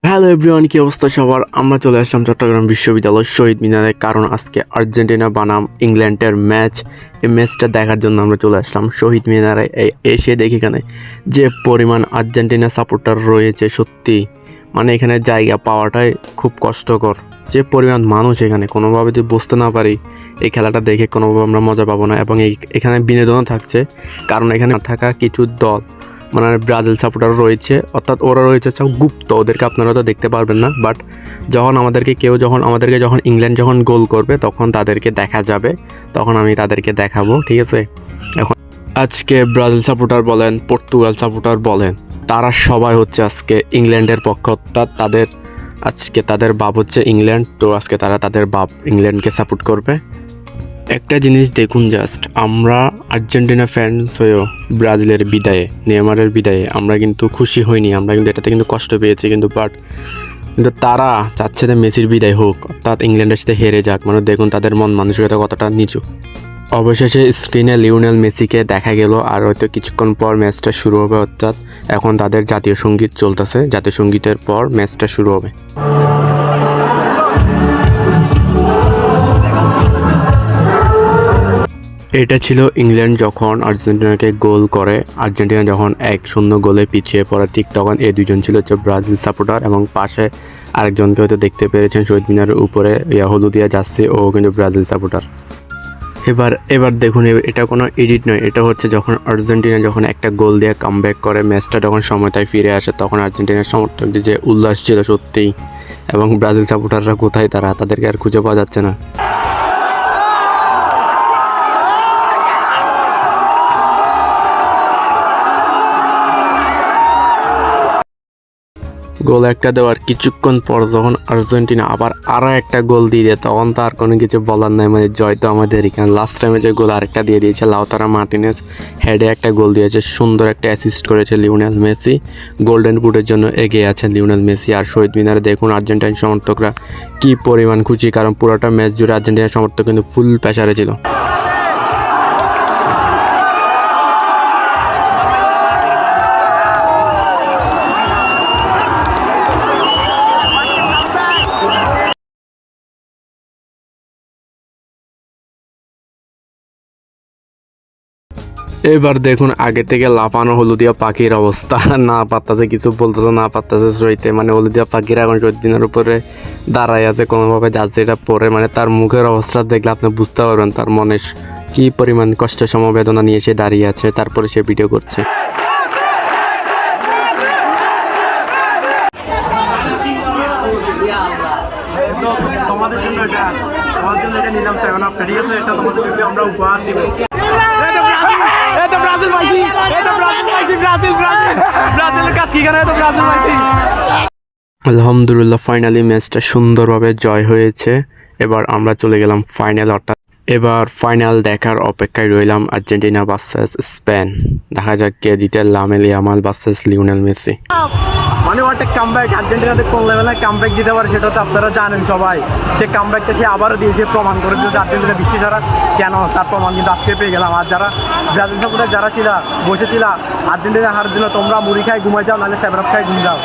Hello everyone, কি অবস্থা সবার? আমরা চলে আসলাম চট্টগ্রাম বিশ্ববিদ্যালয় শহীদ মিনারে, কারণ আজকে আর্জেন্টিনা বানাম ইংল্যান্ডের ম্যাচ। এই ম্যাচটা দেখার জন্য আমরা চলে আসলাম শহীদ মিনারে। এসে দেখি এখানে যে পরিমাণ আর্জেন্টিনা সাপোর্টার রয়েছে, সত্যি মানে এখানে জায়গা পাওয়াটাই খুব কষ্টকর। যে পরিমাণ মানুষ এখানে, কোনোভাবে যদি বুঝতে না পারি এই খেলাটা দেখে কোনোভাবে আমরা মজা পাবো না। এবং এখানে বিনোদনও থাকছে, কারণ এখানে থাকা কিছু দল মানে ব্রাজিল সাপোর্টার রয়েছে, অর্থাৎ ওরা রয়েছে সব গুপ্ত, ওদেরকে আপনারা তো দেখতে পারবেন না। বাট যখন আমাদেরকে যখন ইংল্যান্ড যখন গোল করবে তখন তাদেরকে দেখা যাবে, তখন আমি তাদেরকে দেখাবো, ঠিক আছে? এখন আজকে ব্রাজিল সাপোর্টার বলেন, পর্তুগাল সাপোর্টার বলেন, তারা সবাই হচ্ছে আজকে ইংল্যান্ডের পক্ষ, অর্থাৎ তাদের বাপ হচ্ছে ইংল্যান্ড, তো আজকে তারা তাদের বাপ ইংল্যান্ডকে সাপোর্ট করবে। একটা জিনিস দেখুন, জাস্ট আমরা আর্জেন্টিনা ফ্যান্স হয়েও ব্রাজিলের বিদায়ে, নেইমারের বিদায়ে আমরা কিন্তু খুশি হইনি, আমরা কিন্তু এটাতে কিন্তু কষ্ট পেয়েছি, কিন্তু তারা চাচ্ছে যে মেসির বিদায় হোক, অর্থাৎ ইংল্যান্ডের সাথে হেরে যাক। মানে দেখুন তাদের মন মানসিকতা কতটা নিচু। অবশেষে স্ক্রিনে লিওনেল মেসিকে দেখা গেল, আর হয়তো কিছুক্ষণ পর ম্যাচটা শুরু হবে, অর্থাৎ এখন তাদের জাতীয় সঙ্গীত চলতেছে, জাতীয় সঙ্গীতের পর ম্যাচটা শুরু হবে। এটা ছিল ইংল্যান্ড যখন আর্জেন্টিনাকে গোল করে, আর্জেন্টিনা যখন 1-0 গোলে পিছিয়ে পড়ে, ঠিক তখন এই দুজন ছিল হচ্ছে ব্রাজিল সাপোর্টার, এবং পাশে আরেকজনকে হয়তো দেখতে পেরেছেন শহীদ মিনারের উপরে হলুদিয়া যাচ্ছে, ও কিন্তু ব্রাজিল সাপোর্টার। এবার দেখুন, এটা কোনো এডিট নয়, এটা হচ্ছে যখন আর্জেন্টিনা যখন একটা গোল দিয়ে কামব্যাক করে, ম্যাচটা যখন সমতায় ফিরে আসে, তখন আর্জেন্টিনার সমর্থকদের যে উল্লাস ছিল সত্যিই। এবং ব্রাজিল সাপোর্টাররা কোথায়, তাদেরকে আর খুঁজে পাওয়া যাচ্ছে না। গোল একটা দেওয়ার কিছুক্ষণ পর যখন আর্জেন্টিনা আবার আরও একটা গোল দিয়ে দেয়, তখন তো আর কোনো কিছু বলার নাই, মানে জয় তো আমাদের এখানে। লাস্ট টাইমে যে গোল আরেকটা দিয়ে দিয়েছে, লাউতারো মার্টিনেজ হেডে একটা গোল দিয়েছে, সুন্দর একটা অ্যাসিস্ট করেছে লিওনেল মেসি। গোল্ডেন বুটের জন্য এগিয়ে আছেন লিওনেল মেসি। আর শহীদ মিনারে দেখুন আর্জেন্টাইন সমর্থকরা কী পরিমাণ খুশি, কারণ পুরোটা ম্যাচ জুড়ে আর্জেন্টিনার সমর্থক কিন্তু ফুল প্রেসারে ছিল। এবার দেখুন আগে থেকে লাফানো হলুদিয়া পাখির অবস্থা, না পারতাছে কিছু বলতেছে, না পারতাছে সইতে। মানে হলুদিয়া পাখির এখন শহীদ মিনারের উপরে দাঁড়াই আছে, কোনোভাবে যাচ্ছে এটা পরে, মানে তার মুখের অবস্থা দেখলে আপনি বুঝতে পারবেন তার মনে কি পরিমাণ কষ্ট সমবেদনা নিয়ে সে দাঁড়িয়ে আছে, তারপরে সে ভিডিও করছে। তোমাদের জন্য এটা নিলাম 7 আপ, ঠিক আছে? এটা তোমাদের জন্য আমরা উপহার দিব। আলহামদুলিল্লাহ, ফাইনালি ম্যাচটা সুন্দরভাবে জয় হয়েছে। এবার আমরা চলে গেলাম ফাইনাল, অর্থাৎ এবার ফাইনাল দেখার অপেক্ষায় রইলাম, আর্জেন্টিনা ভার্সেস স্পেন। দেখা যাক কে জিতে, লামেল ইয়ামাল ভার্সেস লিওনেল মেসি। মানে একটা কামব্যাক, আর্জেন্টিনাতে কোন লেভেলে কামব্যাক দিতে পারে সেটা তো আপনারা জানেন সবাই। সে কামব্যাকটা সে আবারও দিয়েছে, প্রমাণ করে দিয়েছে আর্জেন্টিনা বিশ্বে ছাড়া কেন, তার প্রমাণ কিন্তু আজকে পেয়ে গেলাম। আর যারা ব্রাজিল সাপোর্টার যারা ছিল বসেছিল আর্জেন্টিনা হারার জন্য, তোমরা মুড়ি খাই ঘুমাই যাও, নাহলে 7 আপ খাই ঘুম যাও।